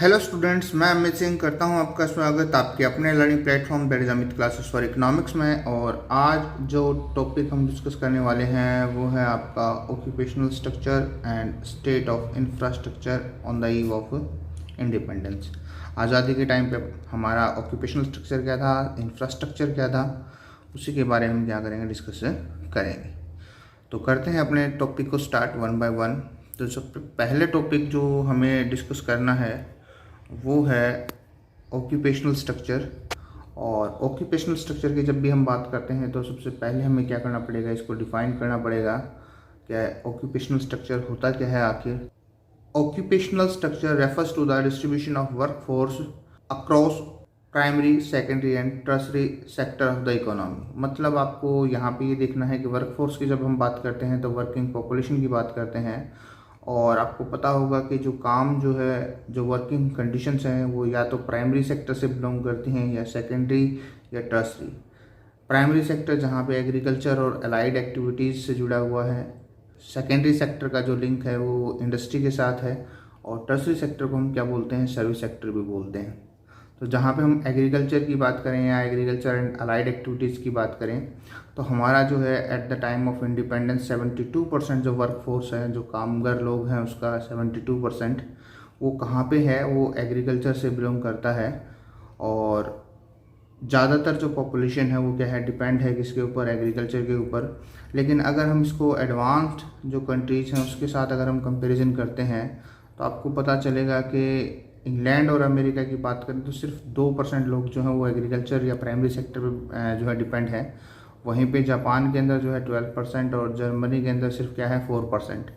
Hello students, मैं अमित सिंह करता हूं आपका स्वागत आपके अपने learning platform that is Amit classes for economics में। और आज जो टॉपिक हम डिस्कस करने वाले हैं वो है आपका occupational structure and state of infrastructure on the eve of independence. आज़ादी के टाइम पे हमारा ऑक्यूपेशनल स्ट्रक्चर क्या था, इंफ्रास्ट्रक्चर क्या था, उसी के बारे में हम क्या करेंगे, डिस्कस करेंगे। तो करते हैं अपने टॉपिक को स्टार्ट वन बाय वन। तो सबसे पहले टॉपिक जो हमें डिस्कस करना है वो है ऑक्यूपेशनल स्ट्रक्चर। और ऑक्यूपेशनल स्ट्रक्चर की जब भी हम बात करते हैं तो सबसे पहले हमें क्या करना पड़ेगा, इसको डिफाइन करना पड़ेगा। क्या ऑक्यूपेशनल स्ट्रक्चर होता क्या है आखिर। Occupational structure refers to the distribution of workforce across primary, secondary and tertiary sector of the economy. मतलब आपको यहाँ पे ये देखना है कि वर्क फोर्स की जब हम बात करते हैं तो वर्किंग पॉपुलेशन की बात करते हैं। और आपको पता होगा कि जो काम जो है, जो वर्किंग कंडीशंस हैं वो या तो प्राइमरी सेक्टर से बिलोंग करती हैं या सेकेंडरी या टर्सरी। प्राइमरी सेक्टर जहाँ पे एग्रीकल्चर और अलाइड एक्टिविटीज़ से जुड़ा हुआ है, सेकेंडरी सेक्टर का जो लिंक है वो इंडस्ट्री के साथ है, और टर्सरी सेक्टर को हम क्या बोलते हैं, सर्विस सेक्टर भी बोलते हैं। तो जहाँ पे हम एग्रीकल्चर की बात करें या एग्रीकल्चर एंड अलाइड एक्टिविटीज़ की बात करें तो हमारा जो है at the time of independence 72% जो वर्क फोर्स है, जो कामगार लोग हैं, उसका 72% वो कहाँ पे है, वो एग्रीकल्चर से बिलोंग करता है। और ज़्यादातर जो पॉपुलेशन है वो क्या है, डिपेंड है किसके ऊपर, एग्रीकल्चर के ऊपर। लेकिन अगर हम इसको एडवांस्ड जो कंट्रीज़ हैं उसके साथ अगर हम कंपैरिजन करते हैं तो आपको पता चलेगा कि इंग्लैंड और अमेरिका की बात करें तो सिर्फ 2% लोग जो हैं वो एग्रीकल्चर या प्राइमरी सेक्टर पे जो है डिपेंड है। वहीं पे जापान के अंदर जो है 12% और जर्मनी के अंदर सिर्फ क्या है 4%।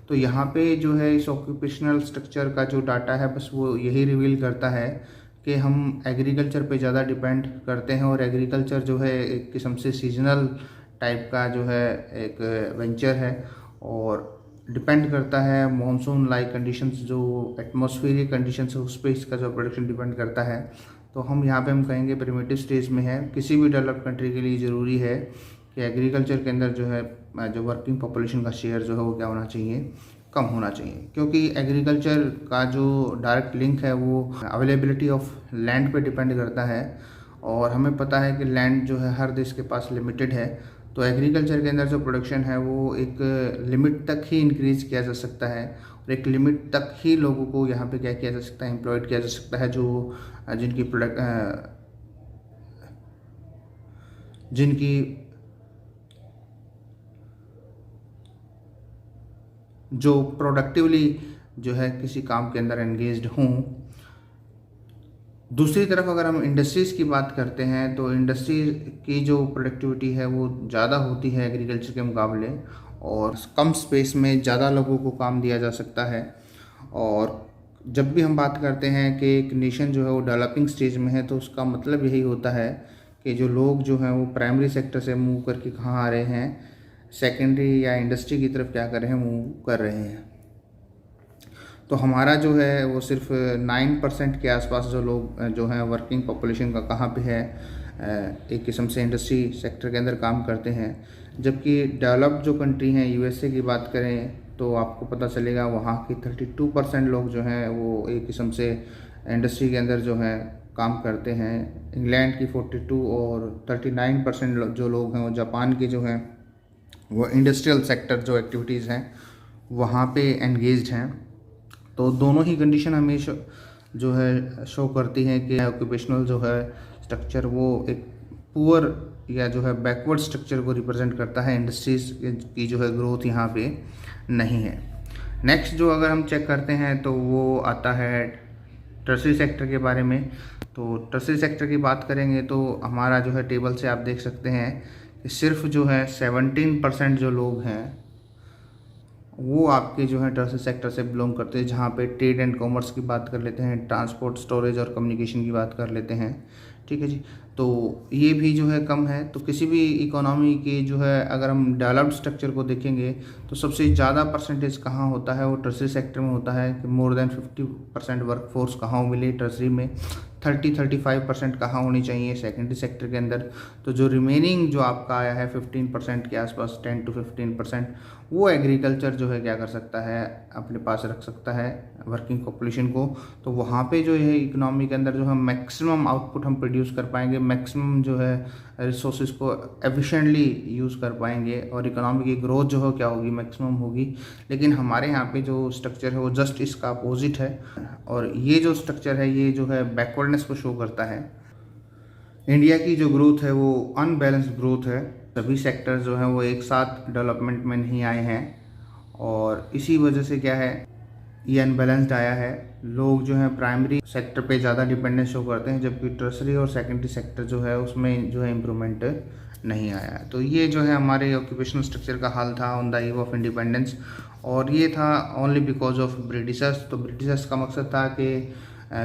तो यहाँ पे जो है इस ऑक्यूपेशनल स्ट्रक्चर का जो डाटा है बस वो यही रिवील करता है कि हम एग्रीकल्चर पे ज़्यादा डिपेंड करते हैं। और एग्रीकल्चर जो है एक किस्म से सीजनल टाइप का जो है एक वेंचर है, और डिपेंड करता है मॉनसून लाइक कंडीशंस, जो एटमॉस्फेरिक कंडीशंस है उस पर इसका जो प्रोडक्शन डिपेंड करता है। तो हम यहाँ पे हम कहेंगे प्रिमिटिव स्टेज में है। किसी भी डेवलप्ड कंट्री के लिए ज़रूरी है कि एग्रीकल्चर के अंदर जो है जो वर्किंग पॉपुलेशन का शेयर जो है वो क्या होना चाहिए, कम होना चाहिए। क्योंकि एग्रीकल्चर का जो डायरेक्ट लिंक है वो अवेलेबिलिटी ऑफ लैंड पे डिपेंड करता है, और हमें पता है कि लैंड जो है हर देश के पास लिमिटेड है। तो एग्रीकल्चर के अंदर जो प्रोडक्शन है वो एक लिमिट तक ही इंक्रीज़ किया जा सकता है, और एक लिमिट तक ही लोगों को यहाँ पे क्या किया जा सकता है, एम्प्लॉयड किया जा सकता है, जो जिनकी जिनकी जो प्रोडक्टिवली जो है किसी काम के अंदर एंगेज्ड हों। दूसरी तरफ अगर हम इंडस्ट्रीज़ की बात करते हैं तो इंडस्ट्री की जो प्रोडक्टिविटी है वो ज़्यादा होती है एग्रीकल्चर के मुकाबले, और कम स्पेस में ज़्यादा लोगों को काम दिया जा सकता है। और जब भी हम बात करते हैं कि एक नेशन जो है वो डेवलपिंग स्टेज में है तो उसका मतलब यही होता है कि जो लोग जो हैं वो प्राइमरी सेक्टर से मूव करके कहाँ आ रहे हैं, सेकेंडरी या इंडस्ट्री की तरफ क्या कर रहे हैं, मूव कर रहे हैं। तो हमारा जो है वो सिर्फ 9% के आसपास जो लोग जो हैं वर्किंग पॉपुलेशन का कहाँ पे है, एक किस्म से इंडस्ट्री सेक्टर के अंदर काम करते हैं। जबकि डेवलप्ड जो कंट्री हैं, यूएसए की बात करें तो आपको पता चलेगा वहाँ की 32% लोग जो हैं वो एक किस्म से इंडस्ट्री के अंदर जो हैं काम करते हैं। इंग्लैंड की 42 और 39% जो लोग हैं वो जापान के जो हैं वो इंडस्ट्रियल सेक्टर जो एक्टिविटीज़ हैं वहाँ पे एंगेज्ड हैं। तो दोनों ही कंडीशन हमें जो है शो करती हैं कि ऑक्यूपेशनल जो है स्ट्रक्चर वो एक पुअर या जो है बैकवर्ड स्ट्रक्चर को रिप्रेजेंट करता है। इंडस्ट्रीज़ की जो है ग्रोथ यहाँ पे नहीं है। नेक्स्ट जो अगर हम चेक करते हैं तो वो आता है टर्सरी सेक्टर के बारे में। तो टर्सरी सेक्टर की बात करेंगे तो हमारा जो है टेबल से आप देख सकते हैं कि सिर्फ जो है 17% जो लोग हैं वो आपके जो है टर्सरी सेक्टर से बिलोंग करते हैं। जहाँ पे ट्रेड एंड कॉमर्स की बात कर लेते हैं, ट्रांसपोर्ट, स्टोरेज और कम्युनिकेशन की बात कर लेते हैं, ठीक है जी। तो ये भी जो है कम है। तो किसी भी इकोनॉमी की जो है अगर हम डेवलप्ड स्ट्रक्चर को देखेंगे तो सबसे ज़्यादा परसेंटेज कहाँ होता है, वो टर्सरी सेक्टर में होता है कि मोर देन 50% वर्कफोर्स कहाँ मिले टर्सरी में, 35% कहाँ होनी चाहिए सेकेंडरी सेक्टर के अंदर। तो जो रिमेनिंग जो आपका आया है 15% के आसपास, 10 to 15%, वो एग्रीकल्चर जो है क्या कर सकता है, अपने पास रख सकता है वर्किंग पॉपुलेशन को। तो वहाँ पे जो है इकोनॉमी के अंदर जो है मैक्सिमम आउटपुट हम प्रोड्यूस कर पाएंगे, मैक्सिमम जो है रिसोर्सेज को एफिशिएंटली यूज़ कर पाएंगे और इकोनॉमी की ग्रोथ जो है क्या होगी, मैक्सिमम होगी। लेकिन हमारे यहाँ पे जो स्ट्रक्चर है वो जस्ट इसका अपोजिट है, और ये जो स्ट्रक्चर है ये जो है बैकवर्डनेस को शो करता है। इंडिया की जो ग्रोथ है वो अनबैलेंस्ड ग्रोथ है, सभी सेक्टर जो हैं वो एक साथ डेवलपमेंट में नहीं आए हैं, और इसी वजह से क्या है ये अनबैलेंस्ड आया है। लोग जो है प्राइमरी सेक्टर पे ज़्यादा डिपेंडेंस शो करते हैं, जबकि टर्सरी और सेकेंडरी सेक्टर जो है उसमें जो है इम्प्रूवमेंट नहीं आया। तो ये जो है हमारे ऑक्यूपेशनल स्ट्रक्चर का हाल था on the eve of independence, और ये था ओनली बिकॉज ऑफ ब्रिटिशर्स। तो ब्रिटिशर्स का मकसद था कि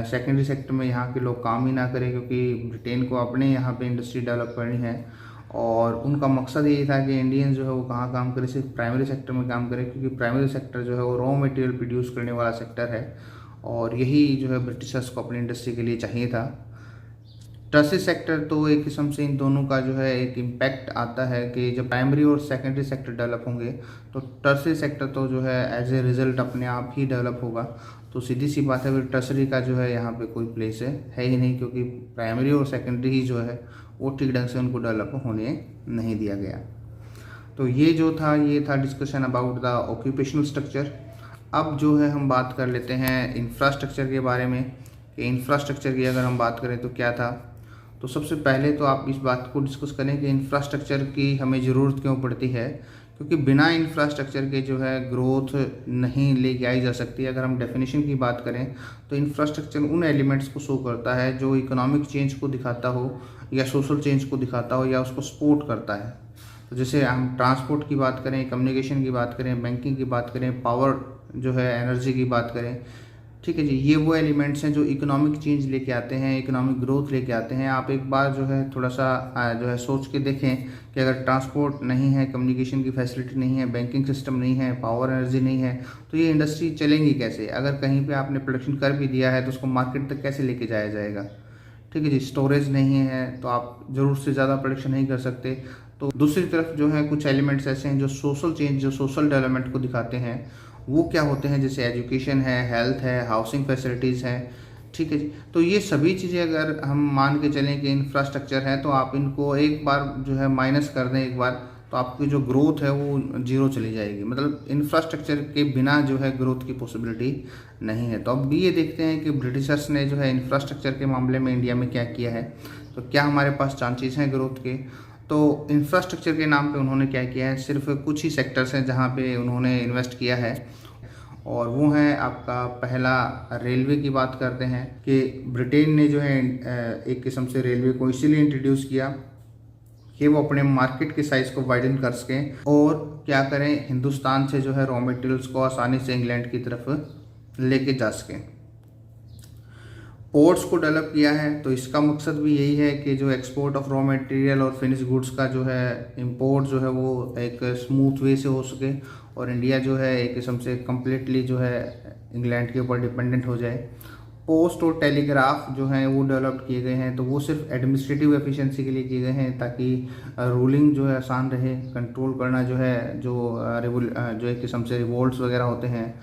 सेकेंडरी सेक्टर में यहाँ के लोग काम ही ना करें, क्योंकि ब्रिटेन को अपने यहाँ पे इंडस्ट्री डेवलप करनी है, और उनका मकसद यही था कि इंडियंस जो है वो कहाँ काम करें, सिर्फ प्राइमरी सेक्टर में काम करें, क्योंकि प्राइमरी सेक्टर जो है वो रॉ मटेरियल प्रोड्यूस करने वाला सेक्टर है, और यही जो है ब्रिटिशर्स को अपनी इंडस्ट्री के लिए चाहिए था। टर्सरी सेक्टर तो एक किस्म से इन दोनों का जो है एक इम्पैक्ट आता है कि जब प्राइमरी और सेकेंडरी सेक्टर डेवलप होंगे तो टर्सरी सेक्टर तो जो है एज ए रिज़ल्ट अपने आप ही डेवलप होगा। तो सीधी सी बात है, फिर टर्सरी का जो है यहाँ पे कोई प्लेस है ही नहीं, क्योंकि प्राइमरी और सेकेंडरी ही जो है वो ठीक ढंग से उनको डेवलप होने नहीं दिया गया। तो ये जो था ये था discussion about the occupational structure. अब जो है हम बात कर लेते हैं इंफ्रास्ट्रक्चर के बारे में, कि इंफ्रास्ट्रक्चर की अगर हम बात करें तो क्या था। तो सबसे पहले तो आप इस बात को डिस्कस करें कि इंफ्रास्ट्रक्चर की हमें ज़रूरत क्यों पड़ती है, क्योंकि बिना इंफ्रास्ट्रक्चर के जो है ग्रोथ नहीं लेके आई जा सकती। अगर हम डेफिनेशन की बात करें तो इंफ्रास्ट्रक्चर उन एलिमेंट्स को शो करता है जो इकोनॉमिक चेंज को दिखाता हो, या सोशल चेंज को दिखाता हो, या उसको सपोर्ट करता है। तो जैसे हम ट्रांसपोर्ट की बात करें, कम्युनिकेशन की बात करें, बैंकिंग की बात करें, पावर जो है एनर्जी की बात करें, ठीक है जी, ये वो एलिमेंट्स हैं जो इकोनॉमिक चेंज लेके आते हैं, इकोनॉमिक ग्रोथ लेके आते हैं। आप एक बार जो है थोड़ा सा जो है सोच के देखें कि अगर ट्रांसपोर्ट नहीं है, कम्युनिकेशन की फैसिलिटी नहीं है, बैंकिंग सिस्टम नहीं है, पावर एनर्जी नहीं है, तो ये इंडस्ट्री चलेंगी कैसे। अगर कहीं पे आपने प्रोडक्शन कर भी दिया है तो उसको मार्केट तक कैसे लेके जाया जाएगा, ठीक है जी। स्टोरेज नहीं है तो आप ज़रूरत से ज़्यादा प्रोडक्शन नहीं कर सकते। तो दूसरी तरफ जो है कुछ एलिमेंट्स ऐसे हैं जो सोशल चेंज, जो सोशल डेवलपमेंट को दिखाते हैं, वो क्या होते हैं, जैसे एजुकेशन है, हेल्थ है, हाउसिंग फैसिलिटीज़ हैं, ठीक है जी। तो ये सभी चीज़ें अगर हम मान के चलें कि इंफ्रास्ट्रक्चर है, तो आप इनको एक बार जो है माइनस कर दें एक बार, तो आपकी जो ग्रोथ है वो जीरो चली जाएगी। मतलब इंफ्रास्ट्रक्चर के बिना जो है ग्रोथ की पॉसिबिलिटी नहीं है। तो अब ये देखते हैं कि ब्रिटिशर्स ने जो है इंफ्रास्ट्रक्चर के मामले में इंडिया में क्या किया है, तो क्या हमारे पास चांसेस हैं ग्रोथ के। तो इंफ्रास्ट्रक्चर के नाम पे उन्होंने क्या किया है, सिर्फ कुछ ही सेक्टर्स हैं जहाँ पे उन्होंने इन्वेस्ट किया है, और वो है आपका पहला रेलवे की बात करते हैं कि ब्रिटेन ने जो है एक किस्म से रेलवे को इसीलिए इंट्रोड्यूस किया कि वो अपने मार्केट के साइज़ को वाइडन कर सकें, और क्या करें, हिंदुस्तान से जो है रॉ मटेरियल्स को आसानी से इंग्लैंड की तरफ लेके जा सकें। पोर्ट्स को डेवलप किया है, तो इसका मकसद भी यही है कि जो एक्सपोर्ट ऑफ रॉ मटेरियल और फिनिश गुड्स का जो है इंपोर्ट जो है वो एक स्मूथ वे से हो सके, और इंडिया जो है एक किस्म से कम्प्लीटली जो है इंग्लैंड के ऊपर डिपेंडेंट हो जाए। पोस्ट और टेलीग्राफ जो हैं वो डेवलप किए गए हैं, तो वो सिर्फ एडमिनिस्ट्रेटिव एफिशिएंसी के लिए किए गए हैं, ताकि रूलिंग जो है आसान रहे, कंट्रोल करना जो है जो एक किस्म से रिवोल्ट्स वगैरह होते हैं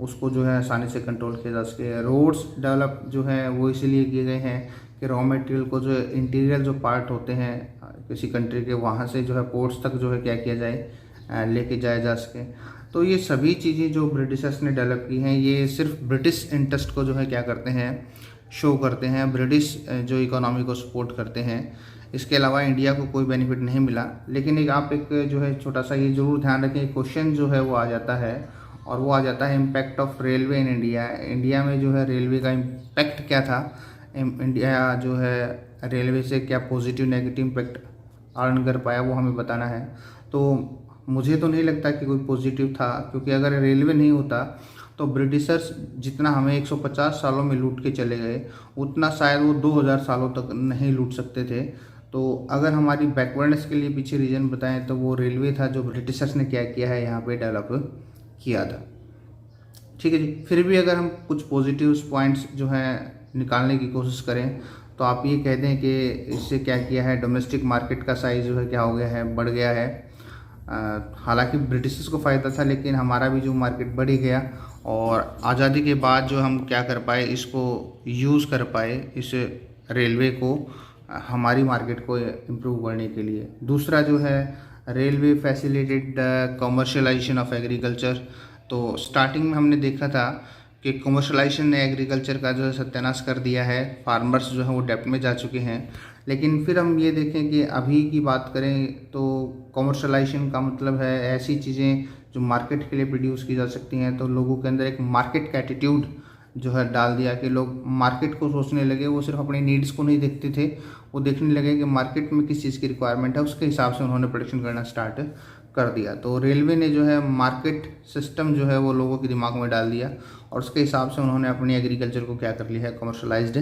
उसको जो है आसानी से कंट्रोल किया जा सके। रोड्स डेवलप जो है वो इसीलिए किए गए हैं कि रॉ मटेरियल को जो इंटीरियर जो पार्ट होते हैं किसी कंट्री के, वहाँ से जो है पोर्ट्स तक जो है क्या किया जाए, लेके जाया जा सके। तो ये सभी चीज़ें जो ब्रिटिशर्स ने डेवलप की हैं, ये सिर्फ ब्रिटिश इंटरेस्ट को जो है क्या करते हैं, शो करते हैं, ब्रिटिश जो इकोनॉमी को सपोर्ट करते हैं। इसके अलावा इंडिया को कोई बेनिफिट नहीं मिला। लेकिन आप एक जो है छोटा सा ये ज़रूर ध्यान रखें, क्वेश्चन जो है वो आ जाता है, और वो आ जाता है impact of railway in India. India में जो है रेलवे का इम्पैक्ट क्या था, इंडिया जो है रेलवे से क्या पॉजिटिव नेगेटिव इम्पैक्ट अर्न कर पाया, वो हमें बताना है। तो मुझे तो नहीं लगता कि कोई पॉजिटिव था, क्योंकि अगर रेलवे नहीं होता तो ब्रिटिशर्स जितना हमें 150 सालों में लूट के चले गए उतना शायद वो 2000 सालों तक नहीं लूट सकते थे। तो अगर हमारी बैकवर्डनेस के लिए पीछे रीजन बताएं तो वो रेलवे था जो ब्रिटिशर्स ने क्या किया है यहाँ पे डेवलप किया था। ठीक है जी। फिर भी अगर हम कुछ पॉजिटिव पॉइंट्स जो हैं निकालने की कोशिश करें तो आप ये कह दें कि इससे क्या किया है, डोमेस्टिक मार्केट का साइज़ जो है क्या हो गया है, बढ़ गया है। हालांकि ब्रिटिशर्स को फ़ायदा था लेकिन हमारा भी जो मार्केट बढ़ ही गया और आज़ादी के बाद जो हम क्या कर पाए, इसको यूज़ कर पाए इस रेलवे को हमारी मार्केट को इम्प्रूव करने के लिए। दूसरा जो है railway facilitated commercialisation of agriculture. तो स्टार्टिंग में हमने देखा था कि कमर्शलाइजेशन ने एग्रीकल्चर का जो है सत्यानाश कर दिया है, फार्मर्स जो है वो डेप्ट में जा चुके हैं। लेकिन फिर हम ये देखें कि अभी की बात करें तो कमर्शलाइजेशन का मतलब है ऐसी चीज़ें जो मार्केट के लिए प्रोड्यूस की जा सकती हैं। तो लोगों के अंदर एक मार्केट का एटीट्यूड जो है डाल दिया कि लोग मार्केट को सोचने लगे, वो सिर्फ अपनी नीड्स को नहीं देखते थे, वो देखने लगे कि मार्केट में किस चीज़ की रिक्वायरमेंट है, उसके हिसाब से उन्होंने प्रोडक्शन करना स्टार्ट कर दिया। तो रेलवे ने जो है मार्केट सिस्टम जो है वो लोगों के दिमाग में डाल दिया और उसके हिसाब से उन्होंने अपनी एग्रीकल्चर को क्या कर लिया है, कमर्शलाइज्ड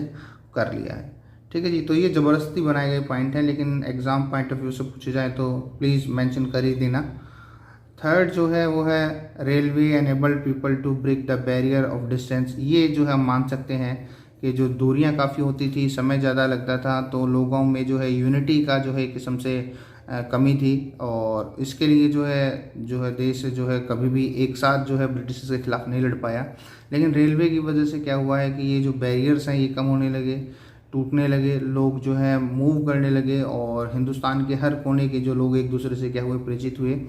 कर लिया है। ठीक है जी। तो ये ज़बरदस्ती बनाए गए पॉइंट हैं लेकिन एग्ज़ाम पॉइंट ऑफ व्यू से पूछे जाए तो प्लीज़ मेंशन कर ही देना। थर्ड जो है वो है railway enabled people to break the barrier of distance. ये जो है हम मान सकते हैं कि जो दूरियां काफ़ी होती थी, समय ज़्यादा लगता था, तो लोगों में जो है यूनिटी का जो है एक किस्म से कमी थी और इसके लिए जो है देश जो है कभी भी एक साथ जो है ब्रिटिश के खिलाफ नहीं लड़ पाया। लेकिन रेलवे की वजह से क्या हुआ है कि ये जो बैरियर्स हैं ये कम होने लगे, टूटने लगे, लोग जो है मूव करने लगे और हिंदुस्तान के हर कोने के जो लोग एक दूसरे से क्या हुए, परिचित हुए।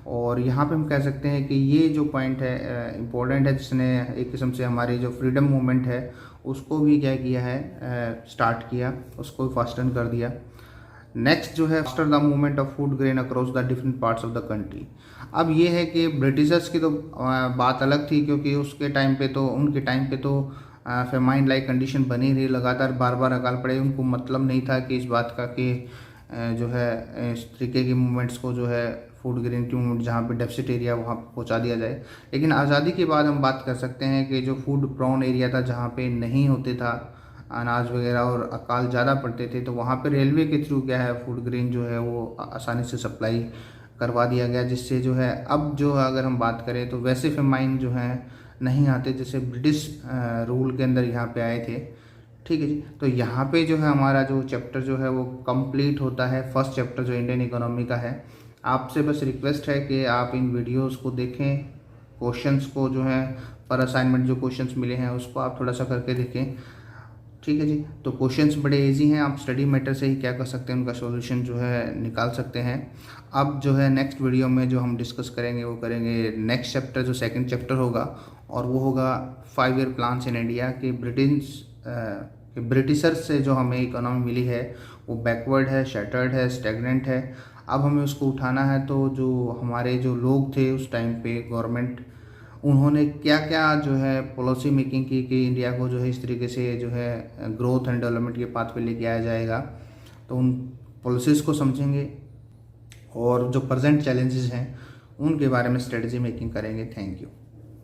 और यहाँ पे हम कह सकते हैं कि ये जो पॉइंट है इम्पोर्टेंट है, जिसने एक किस्म से हमारी जो फ्रीडम मूवमेंट है उसको भी क्या किया है, स्टार्ट किया, उसको फास्टन कर दिया। नेक्स्ट जो है after the movement of food grain across the different parts of the country. अब ये है कि ब्रिटिशर्स की तो बात अलग थी क्योंकि उसके टाइम पे तो उनके टाइम पे तो फेमाइन लाइक कंडीशन बनी रही, लगातार बार बार अकाल पड़े। उनको मतलब नहीं था कि इस बात का कि जो है इस तरीके की मूवमेंट्स को जो है फूड ग्रेन की मूवमेंट जहाँ पे डेफिसिट एरिया वहाँ पहुँचा दिया जाए। लेकिन आज़ादी के बाद हम बात कर सकते हैं कि जो फूड प्रोन एरिया था जहाँ पे नहीं होते था अनाज वगैरह और अकाल ज़्यादा पड़ते थे, तो वहाँ पे रेलवे के थ्रू क्या है फूड ग्रेन जो है वो आसानी से सप्लाई करवा दिया गया, जिससे जो है अब जो है अगर हम बात करें तो वैसे फेमाइन जो है नहीं आते जैसे ब्रिटिश रूल के अंदर यहाँ पे आए थे। ठीक है जी। तो यहाँ पे जो है हमारा जो चैप्टर जो है वो कंप्लीट होता है, फर्स्ट चैप्टर जो इंडियन इकोनॉमी का है। आपसे बस रिक्वेस्ट है कि आप इन वीडियोस को देखें, क्वेश्चंस को जो है पर असाइनमेंट जो क्वेश्चंस मिले हैं उसको आप थोड़ा सा करके देखें। ठीक है जी। तो क्वेश्चंस बड़े इजी हैं, आप स्टडी मैटर से ही क्या कर सकते हैं, उनका सॉल्यूशन जो है निकाल सकते हैं। अब जो है नेक्स्ट वीडियो में जो हम डिस्कस करेंगे वो करेंगे नेक्स्ट चैप्टर जो सेकंड चैप्टर होगा और वो होगा 5 ईयर प्लान्स इन इंडिया के ब्रिटिशर्स से जो हमें इकोनॉमी मिली है वो बैकवर्ड है, शैटर्ड है, स्टैग्नेंट है। अब हमें उसको उठाना है। तो जो हमारे जो लोग थे उस टाइम पे गवर्नमेंट, उन्होंने क्या क्या जो है पॉलिसी मेकिंग की कि इंडिया को जो है इस तरीके से जो है ग्रोथ एंड डेवलपमेंट के पाथ पे लेके आया जाएगा। तो उन पॉलिसीज़ को समझेंगे और जो प्रेजेंट चैलेंजेस हैं उनके बारे में स्ट्रेटजी मेकिंग करेंगे। Thank you.